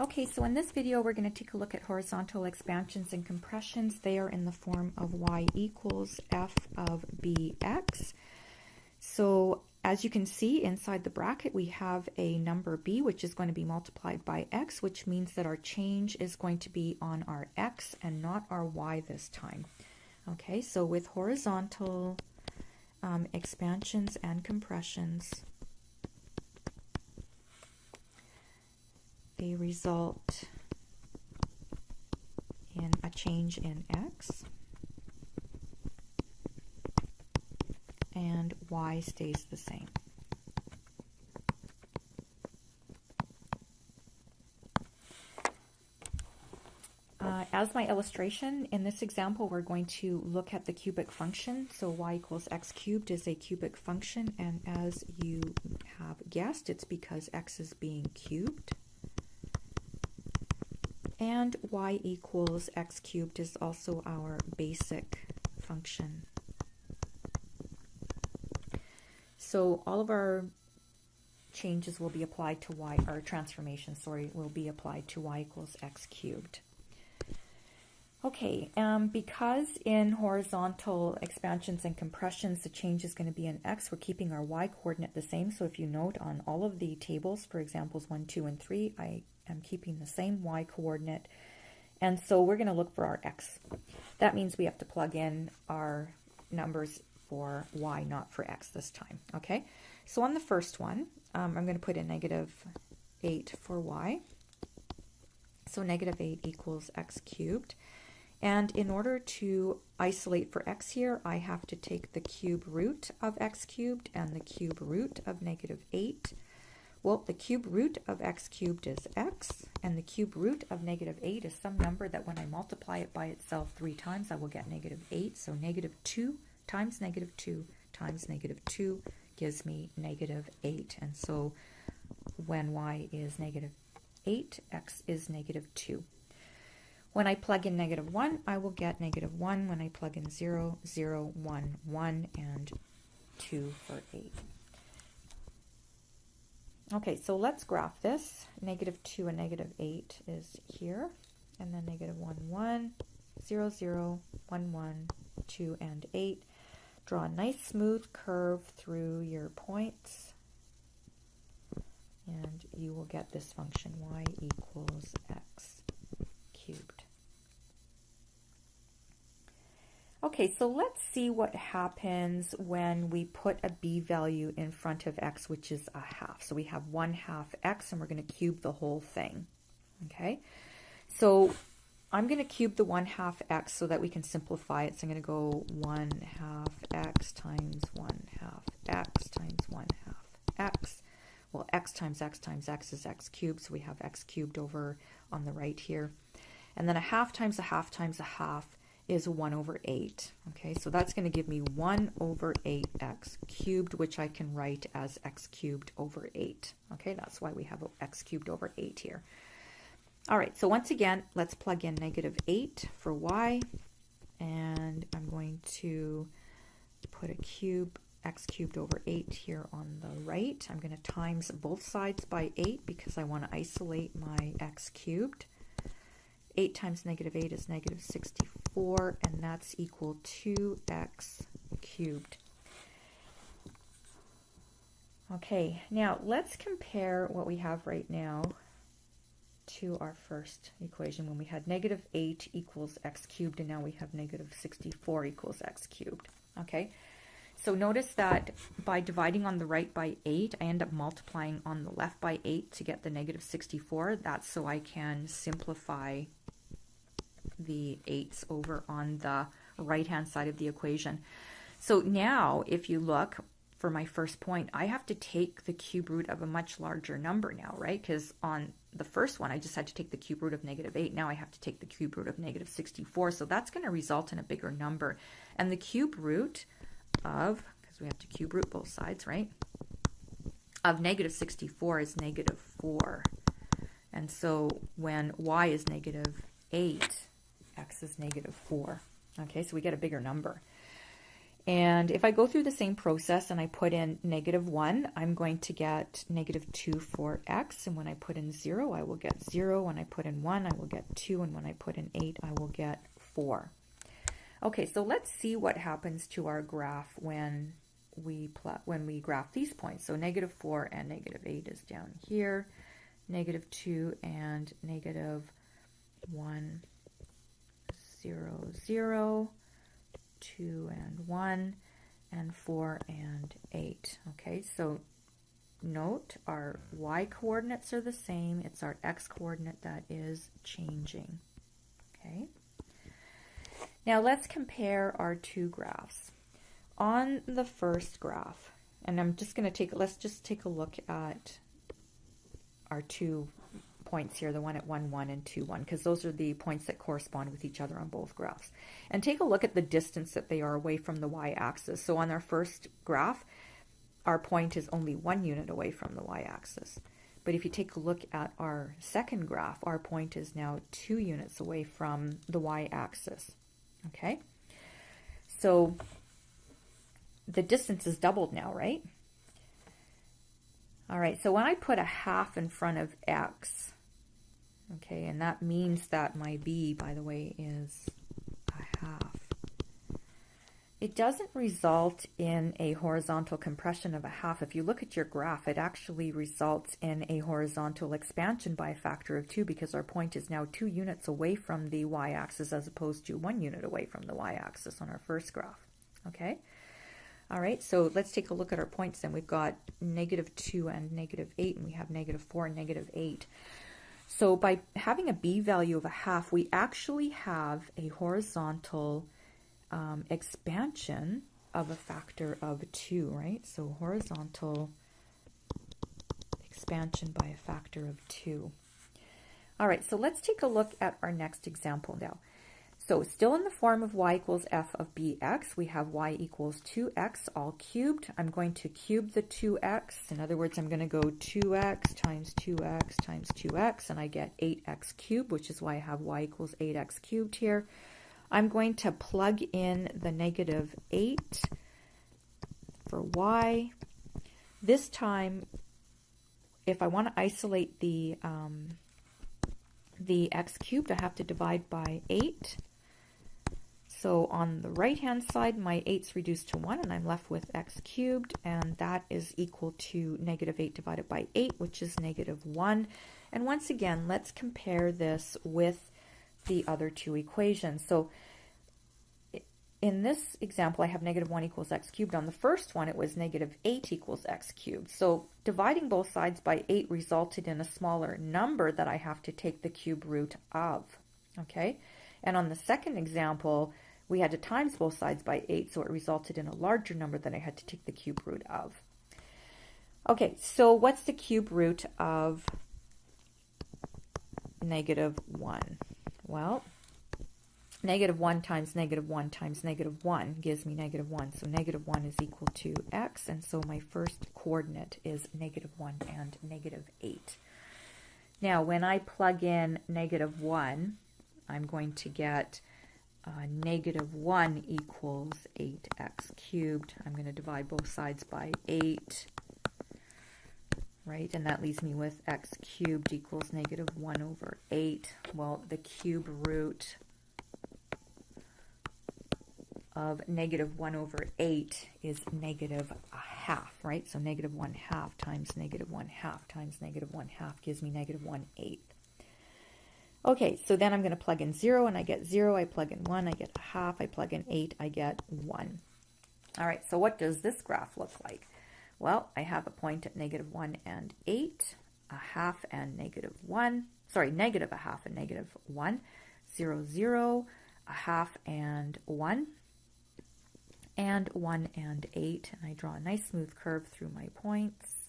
Okay, so in this video we're going to take a look at horizontal expansions and compressions. They are in the form of y equals f of bx. So as you can see inside the bracket we have a number b which is going to be multiplied by x, which means that our change is going to be on our x and not our y this time. Okay, so with horizontal expansions and compressions, they result in a change in x, and y stays the same. As my illustration, in this example, we're going to look at the cubic function. So y equals x cubed is a cubic function, and as you have guessed, it's because x is being cubed. And y equals x cubed is also our basic function. So all of our changes will be applied to y, or transformation, sorry, will be applied to y equals x cubed. Okay, because in horizontal expansions and compressions the change is going to be in x, we're keeping our y coordinate the same. So if you note on all of the tables for examples 1, 2, and 3, I am keeping the same y coordinate. And so we're going to look for our x. That means we have to plug in our numbers for y, not for x this time. Okay, so on the first one, I'm going to put in -8 for y. So -8 equals x cubed. And in order to isolate for x here, I have to take the cube root of x cubed and the cube root of -8. Well, the cube root of x cubed is x, and the cube root of -8 is some number that when I multiply it by itself 3 times, I will get -8. So -2 times -2 times -2 gives me -8. And so when y is -8, x is -2. When I plug in -1, I will get -1. When I plug in 0, 0, 1, 1, and 2 for 8. Okay, so let's graph this. -2 and -8 is here. And then -1, 1, 0, 0, 1, 1, 2, and 8. Draw a nice smooth curve through your points. And you will get this function, y equals x cubed. Okay, so let's see what happens when we put a b value in front of x, which is 1/2. So we have 1/2 x, and we're going to cube the whole thing. Okay, so I'm going to cube the 1/2 x so that we can simplify it. So I'm going to go 1/2 x times 1/2 x times 1/2 x. Well, x times x times x is x cubed, so we have x cubed over on the right here. And then 1/2 times 1/2 times 1/2 is 1/8. Okay, so that's going to give me 1/8 x cubed, which I can write as x cubed over 8. Okay, that's why we have x cubed over 8 here. All right, so once again, let's plug in -8 for y, and I'm going to put a cube, x cubed over 8 here on the right. I'm going to times both sides by 8 because I want to isolate my x cubed. 8 times -8 is -64, and that's equal to x cubed. Okay, now let's compare what we have right now to our first equation when we had -8 equals x cubed, and now we have -64 equals x cubed. Okay, so notice that by dividing on the right by 8, I end up multiplying on the left by 8 to get the -64. That's so I can simplify the 8's over on the right hand side of the equation. So now if you look for my first point, I have to take the cube root of a much larger number now, right? Because on the first one I just had to take the cube root of -8. Now I have to take the cube root of -64, so that's going to result in a bigger number. And the cube root of, because we have to cube root both sides, right, of -64 is -4. And so when y is -8, x is -4. Okay, so we get a bigger number. And if I go through the same process and I put in -1, I'm going to get -2 for x. And when I put in 0, I will get 0. When I put in 1, I will get 2. And when I put in 8, I will get 4. Okay, so let's see what happens to our graph when we graph these points. So -4 and -8 is down here. -2 and -1, 0, 0. 2 and 1, and 4 and 8. Okay, so note our y coordinates are the same. It's our x coordinate that is changing. Okay. Now let's compare our two graphs. On the first graph, and I'm just going to let's just take a look at our 2 points here, the one at 1, 1 and 2, 1, because those are the points that correspond with each other on both graphs. And take a look at the distance that they are away from the y-axis. So on our first graph, our point is only 1 unit away from the y-axis. But if you take a look at our second graph, our point is now 2 units away from the y-axis. Okay? So the distance is doubled now, right? All right, so when I put a half in front of x, okay, and that means that my b, by the way, is a half. It doesn't result in a horizontal compression of a half. If you look at your graph, it actually results in a horizontal expansion by a factor of 2 because our point is now 2 units away from the y-axis as opposed to 1 unit away from the y-axis on our first graph. Okay? All right, so let's take a look at our points then. We've got -2 and -8, and we have -4 and -8. So by having a b value of a half, we actually have a horizontal expansion of a factor of 2, right? So horizontal expansion by a factor of 2. All right, so let's take a look at our next example now. So still in the form of y equals f of bx, we have y equals 2x all cubed. I'm going to cube the 2x. In other words, I'm going to go 2x times 2x times 2x, and I get 8x cubed, which is why I have y equals 8x cubed here. I'm going to plug in the -8 for y. This time, if I want to isolate the x cubed, I have to divide by 8. So on the right-hand side, my 8's reduced to 1, and I'm left with x cubed, and that is equal to -8 divided by 8, which is -1. And once again, let's compare this with the other two equations. So in this example, I have -1 equals x cubed. On the first one, it was -8 equals x cubed. So dividing both sides by 8 resulted in a smaller number that I have to take the cube root of. Okay? And on the second example, we had to times both sides by 8, so it resulted in a larger number that I had to take the cube root of. Okay, so what's the cube root of -1? Well, -1 times -1 times -1 gives me -1. So -1 is equal to x, and so my first coordinate is -1 and -8. Now, when I plug in -1, I'm going to get -1 equals 8x cubed. I'm going to divide both sides by 8, right? And that leaves me with x cubed equals -1 over 8. Well, the cube root of -1 over 8 is -1/2, right? So -1/2 times -1/2 times -1/2 gives me -1/8. Okay, so then I'm going to plug in 0, and I get 0. I plug in 1, I get 1/2. I plug in 8, I get 1. All right, so what does this graph look like? Well, I have a point at -1 and 8, 1/2 and -1. Sorry, -1/2 and -1, 0, 0, 1/2 and 1, and 1 and 8. And I draw a nice smooth curve through my points.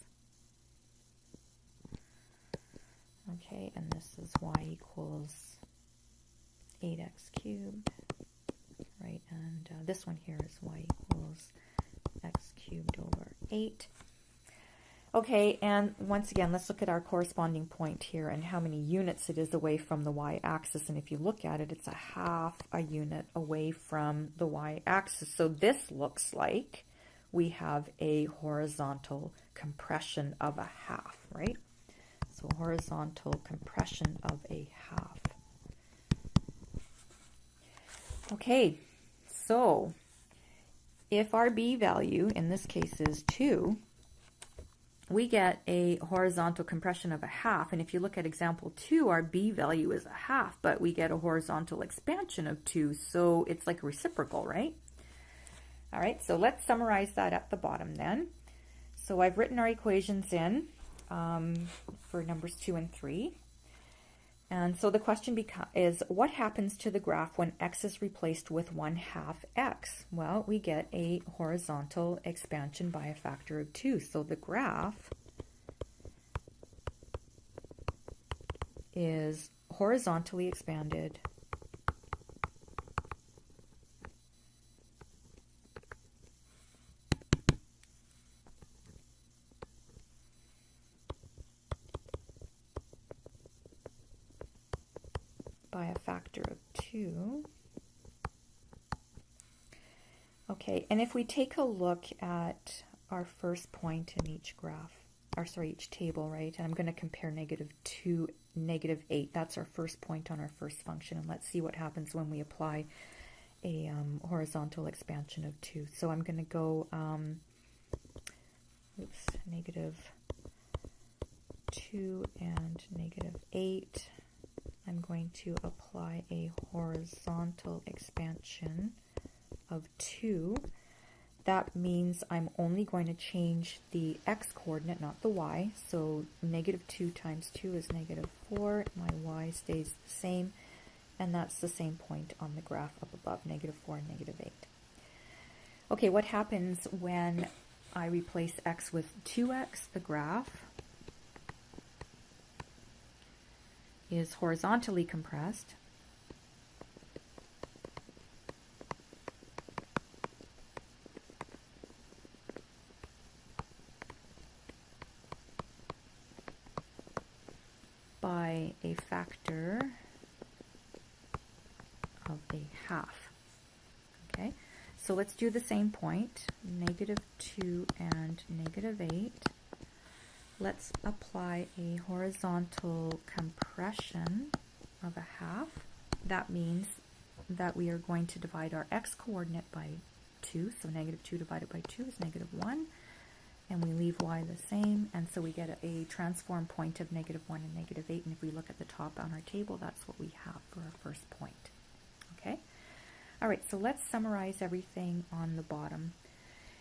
Okay, and this is y equals 8x cubed, right? And this one here is y equals x cubed over 8. Okay, and once again, let's look at our corresponding point here and how many units it is away from the y-axis. And if you look at it, it's a half a unit away from the y-axis. So this looks like we have a horizontal compression of a half, right? So horizontal compression of a half. Okay, so if our b value in this case is 2, we get a horizontal compression of a half. And if you look at example 2, our b value is a half, but we get a horizontal expansion of 2, so it's like a reciprocal, right? All right, so let's summarize that at the bottom then. So I've written our equations in for numbers 2 and 3. And so the question is, what happens to the graph when x is replaced with 1/2 x? Well, we get a horizontal expansion by a factor of 2. So the graph is horizontally expanded by a factor of 2. Okay, and if we take a look at our first point in each graph, each table, right? And I'm going to compare -2, -8. That's our first point on our first function. And let's see what happens when we apply a horizontal expansion of 2. So I'm going to go, -2 and -8. I'm going to apply a horizontal expansion of 2. That means I'm only going to change the x-coordinate, not the y. So -2 times 2 is -4. My y stays the same. And that's the same point on the graph up above, -4 and -8. Okay, what happens when I replace x with 2x? The graph is horizontally compressed by a factor of a half. Okay, so let's do the same point, -2 and -8. Let's apply a horizontal compression of a half. That means that we are going to divide our x-coordinate by 2. So -2 divided by 2 is -1. And we leave y the same. And so we get a transform point of -1 and -8. And if we look at the top on our table, that's what we have for our first point. Okay? All right, so let's summarize everything on the bottom.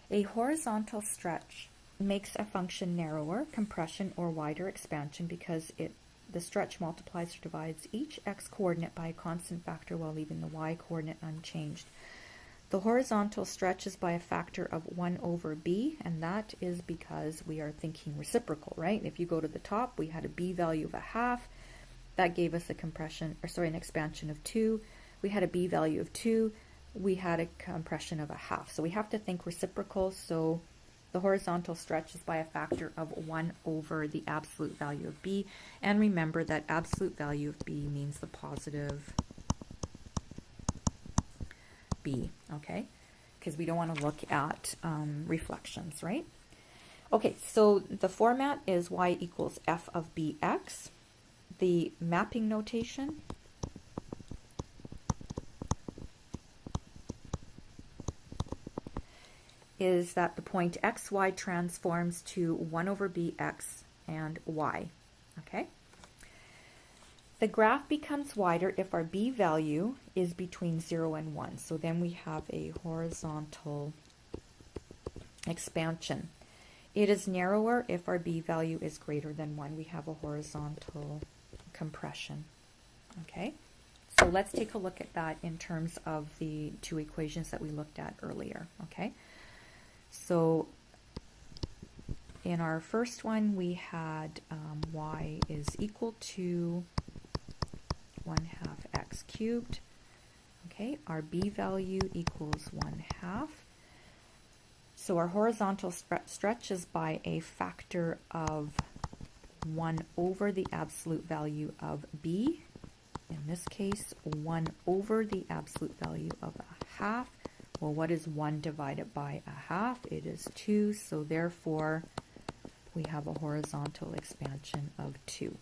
A horizontal stretch makes a function narrower, compression, or wider expansion because the stretch multiplies or divides each x-coordinate by a constant factor while leaving the y-coordinate unchanged. The horizontal stretches by a factor of 1/b, and that is because we are thinking reciprocal, right? If you go to the top, we had a b value of a half. That gave us an expansion of 2. We had a b value of 2. We had a compression of a half. So we have to think reciprocal. So the horizontal stretch is by a factor of 1 over the absolute value of b. And remember that absolute value of b means the positive b, okay? Because we don't want to look at reflections, right? Okay, so the format is y equals f of bx. The mapping notation is that the point xy transforms to 1/bx and y, okay? The graph becomes wider if our b value is between 0 and 1. So then we have a horizontal expansion. It is narrower if our b value is greater than 1. We have a horizontal compression. Okay, so let's take a look at that in terms of the two equations that we looked at earlier. Okay, so in our first one we had y is equal to 1/2 x cubed. Okay, our b value equals 1/2. So our horizontal stretches by a factor of 1 over the absolute value of b. In this case, 1 over the absolute value of a half. Well, what is 1 divided by a half? It is 2, so therefore we have a horizontal expansion of 2.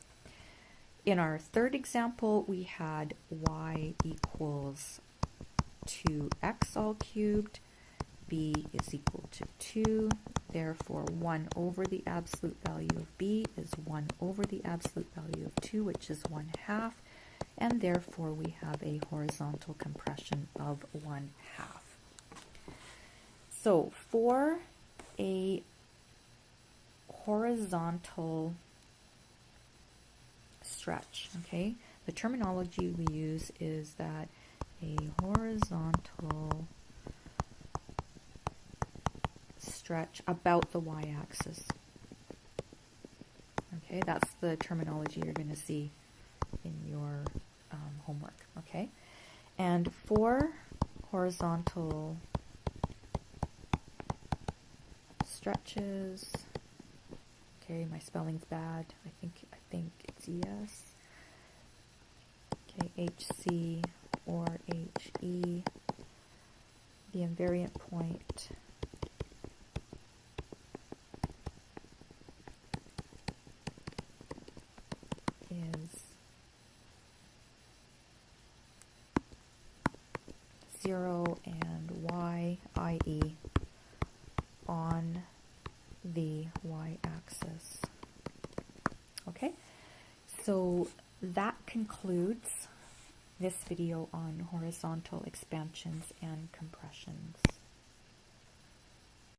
In our third example, we had y equals 2x all cubed. B is equal to 2, therefore 1 over the absolute value of b is 1 over the absolute value of 2, which is 1/2, and therefore we have a horizontal compression of 1/2. So for a horizontal stretch, okay, the terminology we use is that a horizontal stretch about the y-axis. Okay, that's the terminology you're going to see in your homework. Okay, and for horizontal stretches, okay, my spelling's bad. I think it's ES. Okay, HC or HE. The invariant point is 0 and y, i.e. on the y-axis. Okay, so that concludes this video on horizontal expansions and compressions.